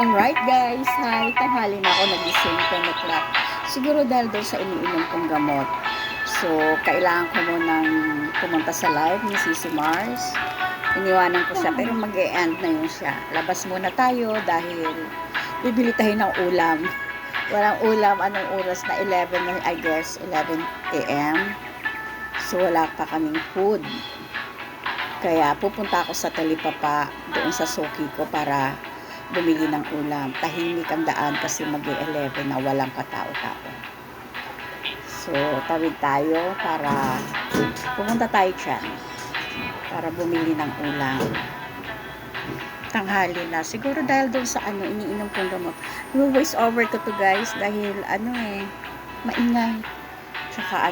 Alright guys, hi, tanghali na ako nagising, 10 o'clock. Siguro dahil doon sa iniinom kong gamot. So, kailangan ko munang pumunta sa live ni Sisi Mars. Iniwanan ko siya, pero mag-e-end na yun siya. Labas muna tayo dahil bibili tayo ng ulam. Walang ulam, anong oras na? 11 na, I guess, 11 a.m. So, wala pa kaming food. Kaya pupunta ako sa Talipapa doon sa Soki ko para bumili ng ulam. Tahimik ang daan kasi mag-11 na walang katao-tao. So, tawid tayo para pumunta tayo dyan para bumili ng ulam. Tanghali na. Siguro dahil doon sa iniinom kong gamot. I-voice over ko to guys dahil maingay. Tsaka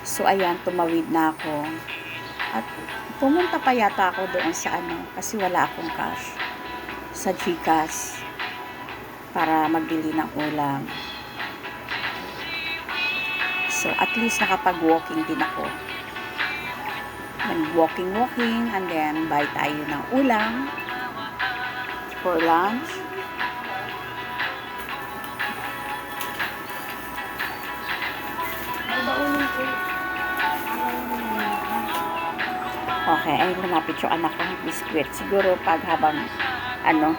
So, ayan, tumawid na ako. At pumunta pa yata ako doon sa kasi wala akong cash sa GCash para magbili ng ulam. So, at least nakapag-walking din ako. Walking and then buy tayo ng ulam for lunch. Okay, ay lumapit yung anak ko ng biskwit. Siguro habang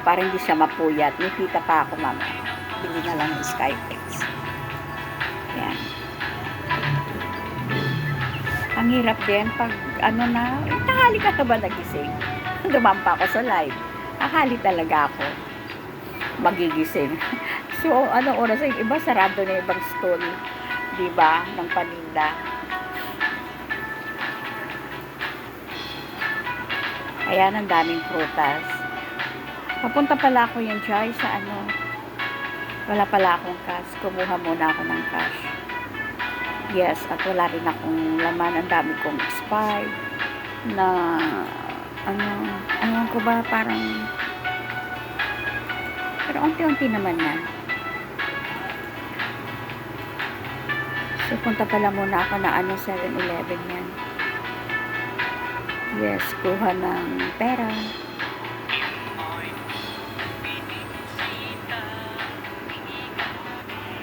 para hindi siya mapuyat. May pita pa ako, mama. Bili na lang ng Skyflex. Yan. Ang hirap din pag tanghali ka na ba nagising? Dumampa ako sa live. Tanghali talaga ako magigising. So, anong oras? Yung iba sarado na ibang stall. Diba? Ng paninda. Ayan, ang daming prutas. Papunta pala ako yan, Jai, sa wala pala akong cash. Kumuha muna ako ng cash. Yes, at wala rin akong laman. Ang dami kong expired na, ko ba, parang, pero unti-unti naman yan. So, punta pala muna ako na 7-Eleven yan. Yes, kuha ng pera.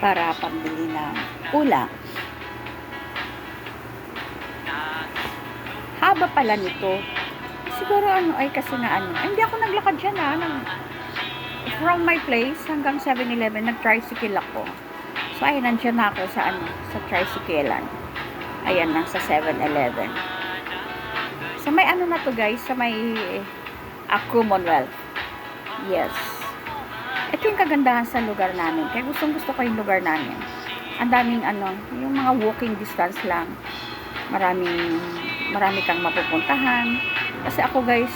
Para pambili ng ulam. Haba pala nito. Siguro ay kasi hindi ako naglakad dyan from my place hanggang 7-Eleven, nag-tricycle ako. So, ayun, nandiyan na ako sa tricyclean. Ayan, sa 7-Eleven. So, may na to guys, sa may Commonwealth. Yes. Ito yung kagandahan sa lugar namin. Kaya gusto ko yung lugar namin. Ang daming yung mga walking distance lang. Marami kang mapupuntahan. Kasi ako guys,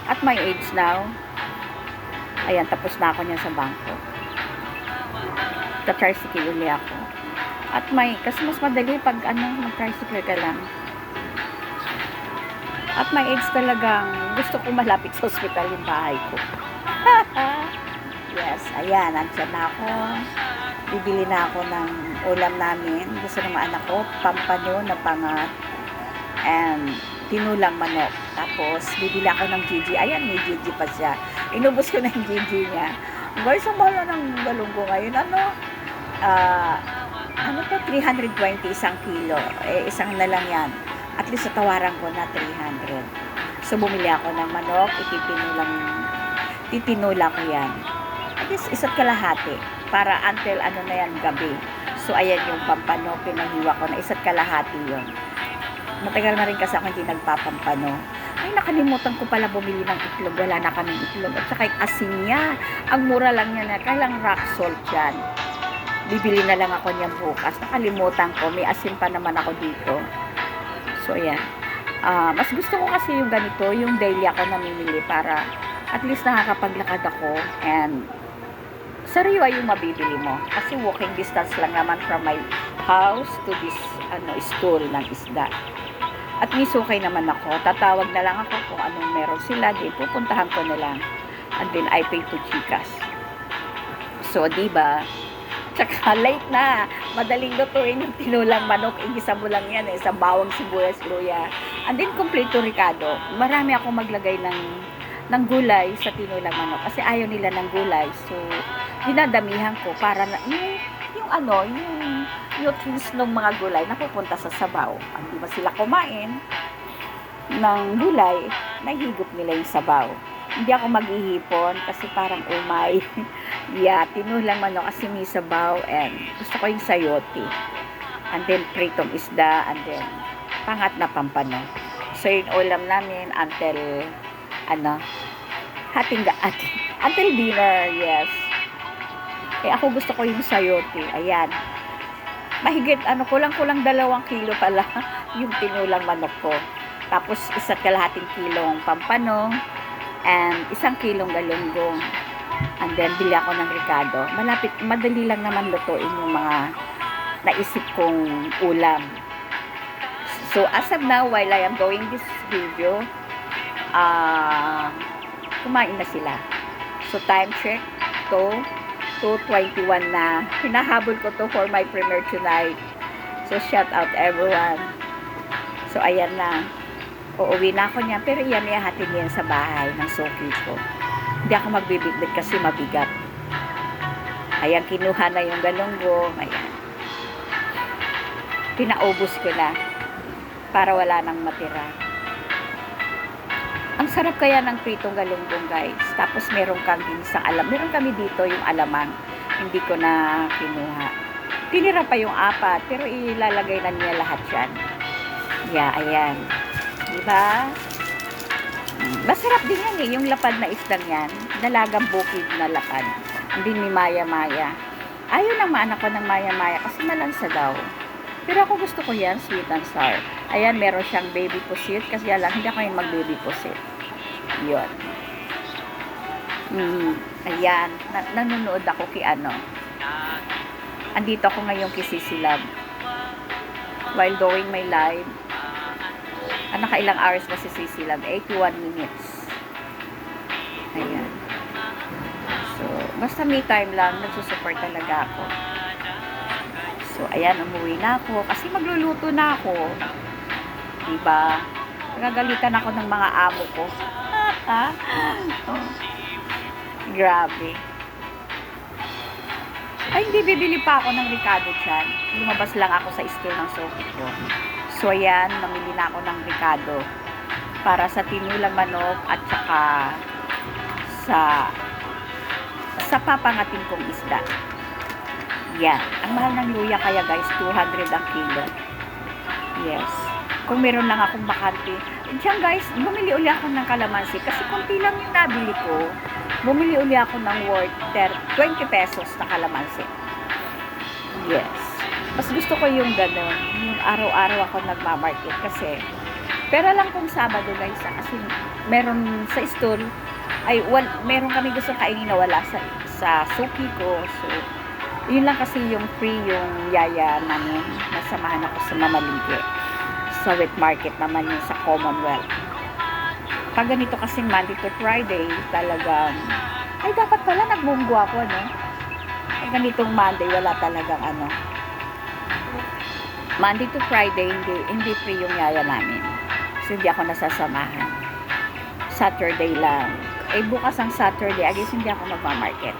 at my age now, ayan, tapos na ako niyan sa bangko. Ta-tricycle uli ako. At kasi mas madali pag mag-tricycle ka lang. At my age talagang gusto ko malapit sa ospital yung bahay ko. Yes, ayan, nandiyan na ako. Bibili na ako ng ulam namin. Gusto ng mga anak ko, pampano na pangat and tinulang manok. Tapos, bibili ako ng Gigi. Ayan, may Gigi pa siya. Inubos ko na yung Gigi niya. Guys, ang mahal ng galunggo ngayon. 320 isang kilo. Isang na lang yan. At least tawaran ko na 300. So, bumili ako ng manok. Titinula ko yan. At least isa't kalahati. Para until na yan, gabi. So, ayan yung pampano. Pinahiwa ko na isa't kalahati yun. Matagal na rin kasi ako hindi nagpapampano. Ay, nakalimutan ko pala bumili ng itlog. Wala na kaming itlog. At saka yung asin niya. Ang mura lang niya na. Kailang rock salt yan. Bibili na lang ako niyan bukas. Nakalimutan ko. May asin pa naman ako dito. So, ayan. Mas gusto ko kasi yung ganito, yung daily ako namimili para at least nakakapaglakad ako and sariwa yung mabibili mo. Kasi walking distance lang naman from my house to this stall ng isda. At may sukay naman ako. Tatawag na lang ako kung anong meron sila. Di pupuntahan ko na lang. And then I pay to GCash. So, diba? Tsaka late na. Madaling lutuin yung tinulang manok. Igisa mo lang yan. Sa bawang sibuyas, luya. And then, kompleto ricado. Marami akong maglagay ng ng gulay sa tinulang manok. Kasi ayaw nila ng gulay. So, dinadamihan ko para na, yung ano, yung nutrients ng mga gulay napupunta sa sabaw. Hindi ba sila kumain ng gulay, nahigop nila yung sabaw. Hindi ako maghihipon kasi parang umay. Yeah, tinulang manok kasi may sabaw and gusto ko yung sayote. And then pritong isda and then pangat na pampano. So yung ulam namin until until dinner, yes. Eh ako gusto ko yung sayote. Ayan. Mahigit kulang-kulang 2 kilo pala yung tinulang manok ko. Tapos 1 kalahating kilong pampano and 1 kilong galunggong. And then bili ako ng ricado. Madali lang naman lutuin yung mga naisip kong ulam. So as of now, while I am doing this video, kumain na sila. So time check to 2:21 na. Hinahabol ko to for my premiere tonight. So shout out everyone. So ayan na. Uuwi na ako niya. Pero iyan ihahatid niyan sa bahay ng suki ko. Hindi ako magbibitbit kasi mabigat. Ayan, kinuha na yung galunggong. Ayan. Pinaubos ko na para wala nang matira. Ang sarap kaya ng pritong galunggong, guys. Tapos meron kang ginisang alam. Meron kami dito yung alamang. Hindi ko na kinuha. Tinira pa yung 4, pero ilalagay na niya lahat yan. Yeah, ayan. Diba? Masarap din yan eh. Yung lapad na isdang yan. Dalagang bukid na lapad. Hindi ni maya-maya. Ayaw ng maanak ko ng maya-maya kasi malansa daw. Pero ako gusto ko yan, sweet and sour. Ayan, meron siyang baby pusit. Kasi lang, hindi ako yung mag-baby pusit. Yun. Ayan. Nanonood ako kay Andito ako ngayon kay Sisilab. While doing my live. Nakailang hours na si Sisilab? 81 minutes. Ayan. So, basta me time lang, nagsusupport talaga ako. So, ayan, umuwi na ako. Kasi magluluto na ako. Diba? Nagagalitan ako ng mga amo ko. Grabe. Ay, hindi, bibili pa ako ng ricado dyan. Lumabas lang ako sa store ng suki ko. So, ayan, namili na ako ng ricado para sa tinulang manok at saka sa papangatin kong isda. Yan. Ang mahal ng luya kaya guys, 200 ang kilo. Yes. Kung meron lang akong bakante. Diyan guys, bumili uli ako ng kalamansi kasi konti lang yung nabili ko. Bumili uli ako ng worth 20 pesos na kalamansi. Yes. Mas gusto ko yung gano'n. Yung araw-araw ako nagmamarket kasi pera lang kung Sabado guys. Kasi meron sa store meron kami gusto kainin na wala sa suki ko. So, yun lang kasi yung free yung yaya namin. Nasamahan ako sa mamalingki. Sa wet market naman yun sa Commonwealth. Pag ganito kasing Monday to Friday, talagang, ay dapat pala nagbunggo ako, Pag ganitong Monday, wala talagang Monday to Friday, hindi free yung yaya namin. So, hindi ako nasasamahan. Saturday lang. Bukas ang Saturday, I guess hindi ako magmamarket.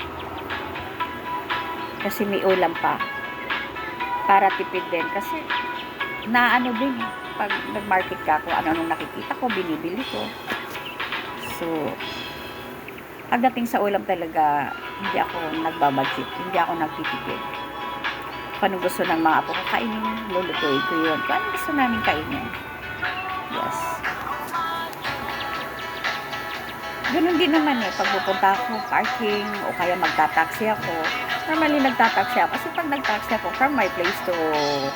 Kasi may ulam pa. Para tipid din. Kasi, din, pag nag-market ka, kung ano nakikita ko, binibili ko. So, pagdating sa ulam talaga, hindi ako nagbabudget. Hindi ako nagtitipid. Kung anong gusto ng mga apo ko kainin, lulutuin ko yun. Kung anong gusto namin kainin. Yes. Ganun din naman pag pupunta ako, parking, o kaya magta-taxi ako. Normally, nagta-taxi ako. Kasi pag nag-taxi ako from my place to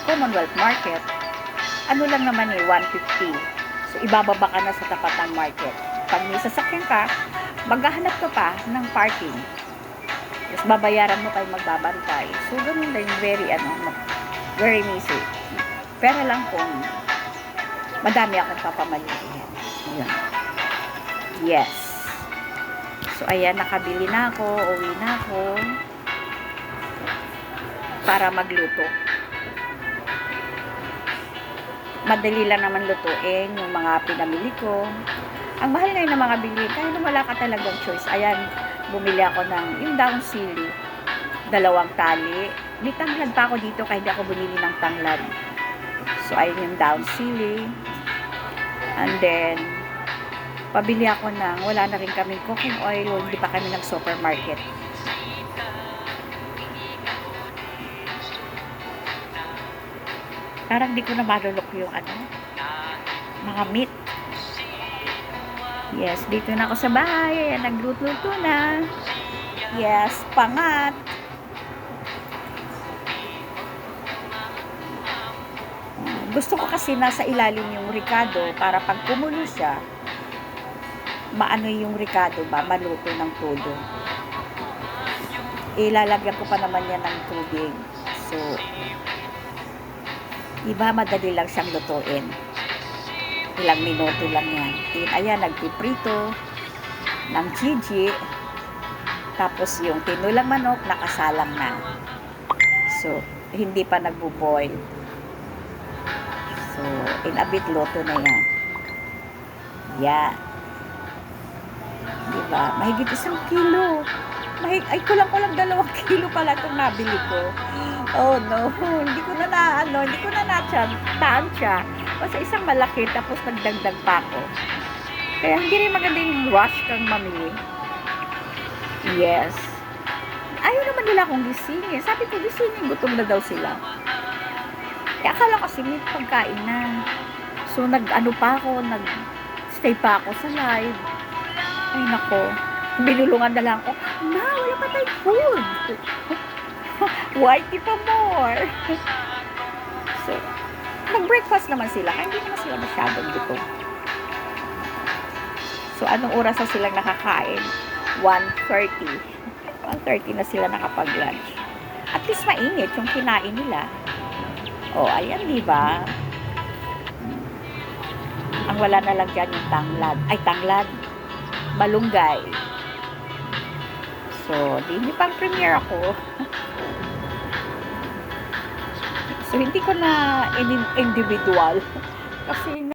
Commonwealth Market, lang naman 150. So, ibababa ka na sa tapat ng market. Pag may sasakyan ka, maghahanap ka pa ng parking. Tapos, babayaran mo kayo magbabantay. So, ganun din, very easy. Pero lang kung madami akong papamalihin. Ayan. Yes. So, ayan, nakabili na ako, uwi na ako para magluto. Madali lang naman lutuin yung mga pinamili ko. Ang mahal ngayon ng mga bilihin, kaya na wala ka talagang choice. Ayan, bumili ako ng yung down sili, 2 tali. May tanglad pa ako dito kaya hindi ako bumili ng tanglad. So, ayun yung down sili. And then, pabili ako ng, wala na rin kaming cooking oil, hindi pa kami nag-supermarket. Parang di ko na malulok yung mga meat. Yes, dito na ako sa bahay. Nagluto na. Yes, pangat. Gusto ko kasi nasa ilalim yung ricado para pag kumulo siya, maano yung ricado ba, maluto ng todo. Ilalagyan ko pa naman yan ng tubig. So, iba madali lang siyang lutuin. Ilang minuto lang yan. Ayan, nagpiprito ng chiji. Tapos yung tinulang manok, nakasalang na. So, hindi pa nagbo-boil. So, in a bit, luto na yan. Yan. Diba? Mahigit 1 kilo. Ay, kulang-kulang 2 kilo pala itong nabili ko. Oh no, hindi ko na tansya. Basta isang malaki, tapos nagdagdag pa ako. Kaya hindi rin maganda yung rush kang mamili. Yes. Ayaw naman nila akong gisingin. Sabi ko, gisingin, gutom na daw sila. Kaya akala kasi may pagkain na. So, nag-stay pa ako sa live. Ay, nako. Binulungan na lang ako. Ma, wala pa tayong food. Whitey pa more. So, nag-breakfast naman sila. Kaya hindi naman sila masyadong gutom. So, anong oras na silang nakakain? 1:30. 1:30 na sila nakapag-lunch. At least mainit yung kinain nila. Oh, ayan, diba? Ang wala na lang dyan yung tanglad. Malunggay. So, hindi pang premiere ako. So, hindi ko na individual. Kasi